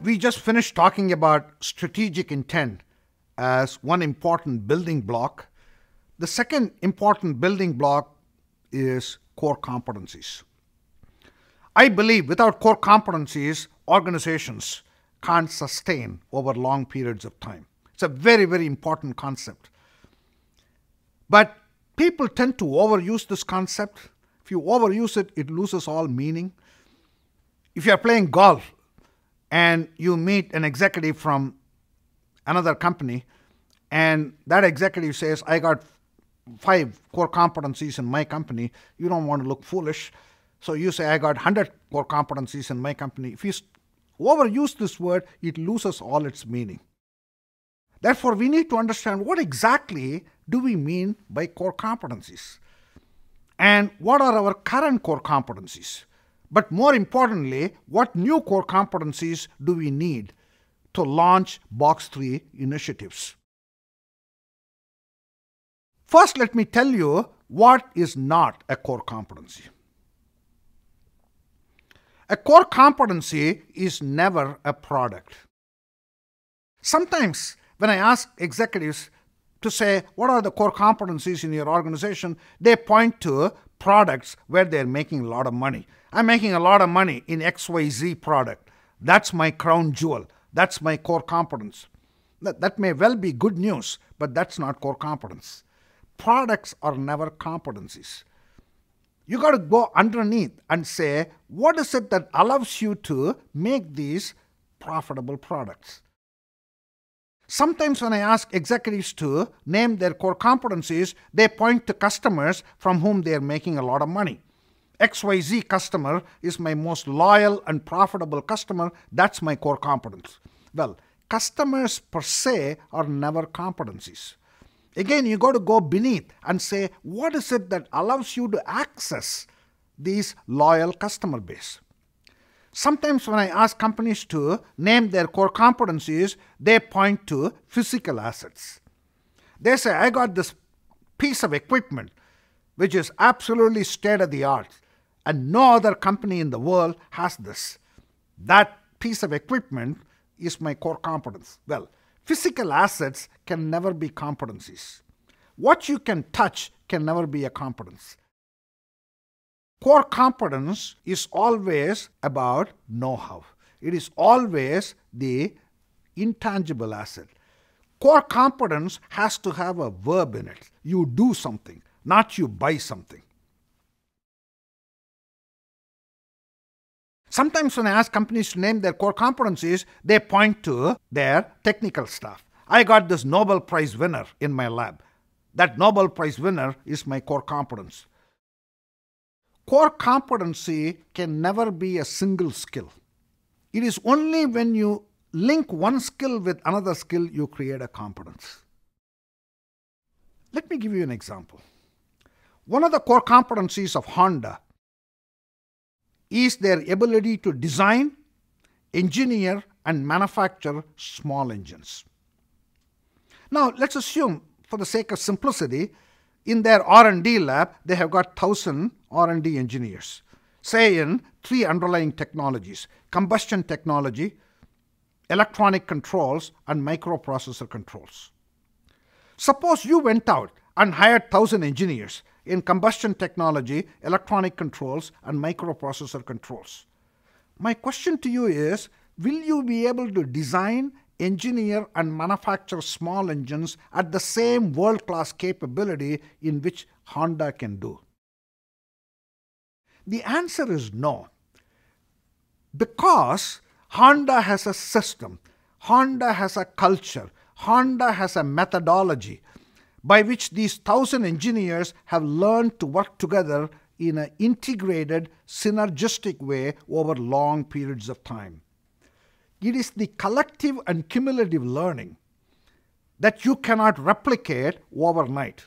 We just finished talking about strategic intent as one important building block. The second important building block is core competencies. I believe without core competencies, organizations can't sustain over long periods of time. It's a very, very important concept. But people tend to overuse this concept. If you overuse it, it loses all meaning. If you're playing golf and you meet an executive from another company and that executive says, I got 5 core competencies in my company, you don't want to look foolish. So you say, I got 100 core competencies in my company. If you overuse this word, it loses all its meaning. Therefore, we need to understand what exactly do we mean by core competencies and what are our current core competencies. But more importantly, what new core competencies do we need to launch Box 3 initiatives? First, let me tell you what is not a core competency. A core competency is never a product. Sometimes when I ask executives to say, what are the core competencies in your organization, they point to products where they're making a lot of money. I'm making a lot of money in XYZ product. That's my crown jewel. That's my core competence. That may well be good news, but that's not core competence. Products are never competencies. You got to go underneath and say, what is it that allows you to make these profitable products? Sometimes when I ask executives to name their core competencies, they point to customers from whom they are making a lot of money. XYZ customer is my most loyal and profitable customer. That's my core competence. Well, customers per se are never competencies. Again, you got to go beneath and say, what is it that allows you to access these loyal customer base? Sometimes when I ask companies to name their core competencies, they point to physical assets. They say, I got this piece of equipment which is absolutely state-of-the-art and no other company in the world has this. That piece of equipment is my core competence. Well, physical assets can never be competencies. What you can touch can never be a competence. Core competence is always about know-how. It is always the intangible asset. Core competence has to have a verb in it. You do something, not you buy something. Sometimes when I ask companies to name their core competencies, they point to their technical staff. I got this Nobel Prize winner in my lab. That Nobel Prize winner is my core competence. Core competency can never be a single skill. It is only when you link one skill with another skill you create a competence. Let me give you an example. One of the core competencies of Honda is their ability to design, engineer, and manufacture small engines. Now, let's assume, for the sake of simplicity, in their R&D lab, they have got 1,000 R&D engineers, say in 3 underlying technologies: combustion technology, electronic controls, and microprocessor controls. Suppose you went out and hired 1,000 engineers in combustion technology, electronic controls, and microprocessor controls. My question to you is, will you be able to design, engineer, and manufacture small engines at the same world-class capability in which Honda can do? The answer is no. Because Honda has a system, Honda has a culture, Honda has a methodology by which these 1,000 engineers have learned to work together in an integrated, synergistic way over long periods of time. It is the collective and cumulative learning that you cannot replicate overnight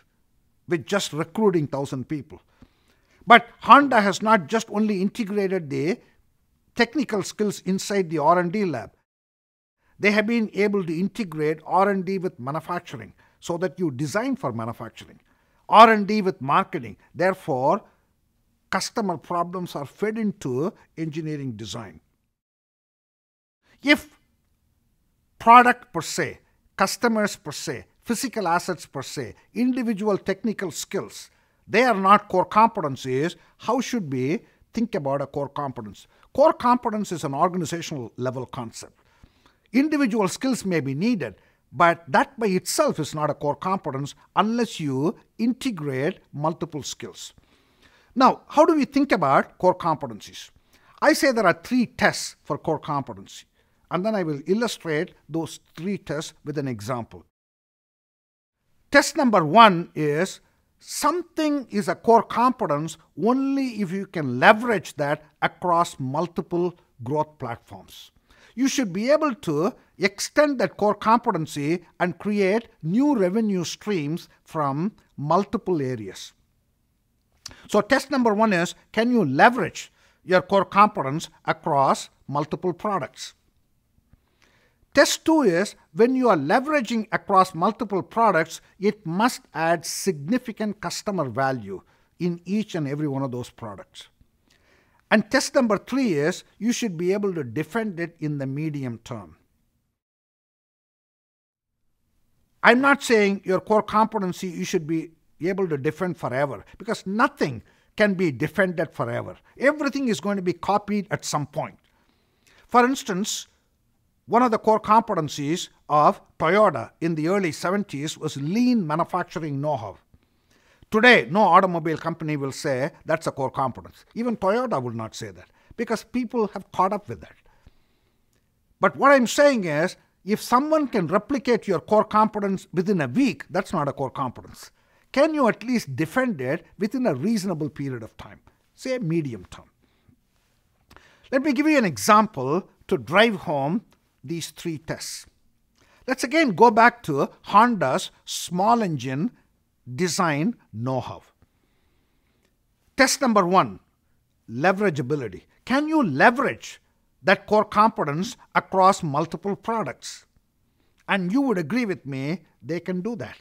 with just recruiting 1,000 people. But Honda has not just only integrated the technical skills inside the R&D lab. They have been able to integrate R&D with manufacturing so that you design for manufacturing, R&D with marketing. Therefore, customer problems are fed into engineering design. If product per se, customers per se, physical assets per se, individual technical skills, they are not core competencies. How should we think about a core competence? Core competence is an organizational level concept. Individual skills may be needed, but that by itself is not a core competence unless you integrate multiple skills. Now, how do we think about core competencies? I say there are 3 tests for core competency, and then I will illustrate those 3 tests with an example. Test number 1 is something is a core competence only if you can leverage that across multiple growth platforms. You should be able to extend that core competency and create new revenue streams from multiple areas. So test number 1 is, can you leverage your core competence across multiple products? Test 2 is, when you are leveraging across multiple products, it must add significant customer value in each and every one of those products. And test number 3 is, you should be able to defend it in the medium term. I'm not saying your core competency you should be able to defend forever, because nothing can be defended forever. Everything is going to be copied at some point. For instance, one of the core competencies of Toyota in the early 70s was lean manufacturing know-how. Today, no automobile company will say that's a core competence. Even Toyota would not say that, because people have caught up with that. But what I'm saying is, if someone can replicate your core competence within a week, that's not a core competence. Can you at least defend it within a reasonable period of time, say medium term? Let me give you an example to drive home these 3 tests. Let's again go back to Honda's small engine design know-how. Test number 1, leverageability. Can you leverage that core competence across multiple products? And you would agree with me, they can do that.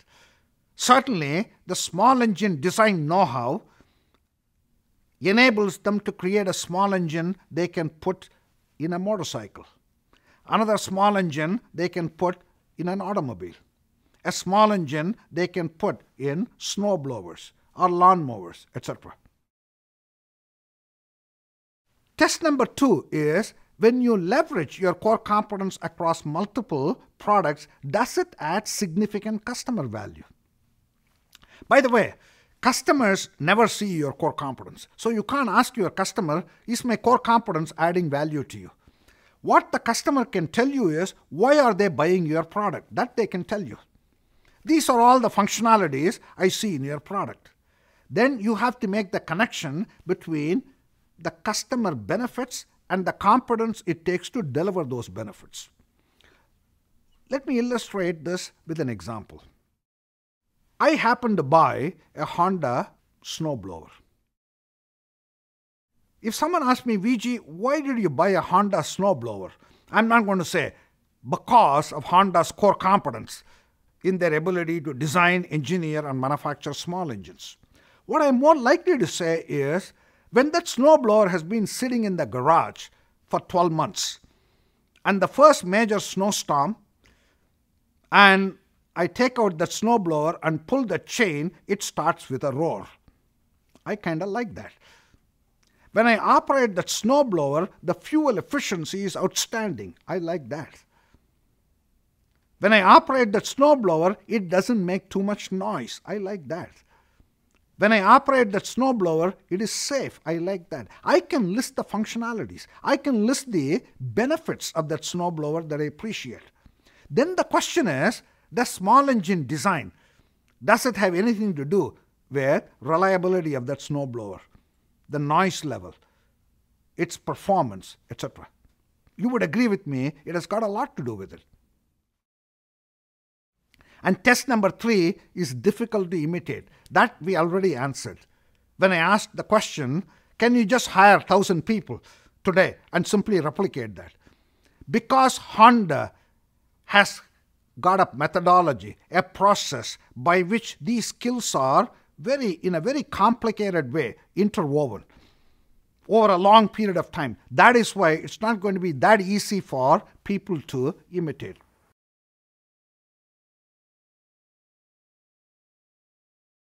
Certainly, the small engine design know-how enables them to create a small engine they can put in a motorcycle. Another small engine they can put in an automobile. A small engine they can put in snow blowers or lawn mowers, etc. Test number 2 is, when you leverage your core competence across multiple products, does it add significant customer value? By the way, customers never see your core competence. So you can't ask your customer, is my core competence adding value to you? What the customer can tell you is, why are they buying your product? That they can tell you. These are all the functionalities I see in your product. Then you have to make the connection between the customer benefits and the competence it takes to deliver those benefits. Let me illustrate this with an example. I happen to buy a Honda snowblower. If someone asks me, VG, why did you buy a Honda snowblower? I'm not going to say, because of Honda's core competence in their ability to design, engineer, and manufacture small engines. What I'm more likely to say is, when that snowblower has been sitting in the garage for 12 months, and the first major snowstorm, and I take out the snowblower and pull the chain, it starts with a roar. I kind of like that. When I operate that snowblower, the fuel efficiency is outstanding. I like that. When I operate that snowblower, it doesn't make too much noise. I like that. When I operate that snowblower, it is safe. I like that. I can list the functionalities. I can list the benefits of that snowblower that I appreciate. Then the question is, the small engine design, does it have anything to do with reliability of that snowblower, the noise level, its performance, etc.? You would agree with me, it has got a lot to do with it. And test number 3 is difficult to imitate. That we already answered. When I asked the question, can you just hire 1,000 people today and simply replicate that? Because Honda has got a methodology, a process by which these skills are in a very complicated way interwoven over a long period of time. That is why it's not going to be that easy for people to imitate.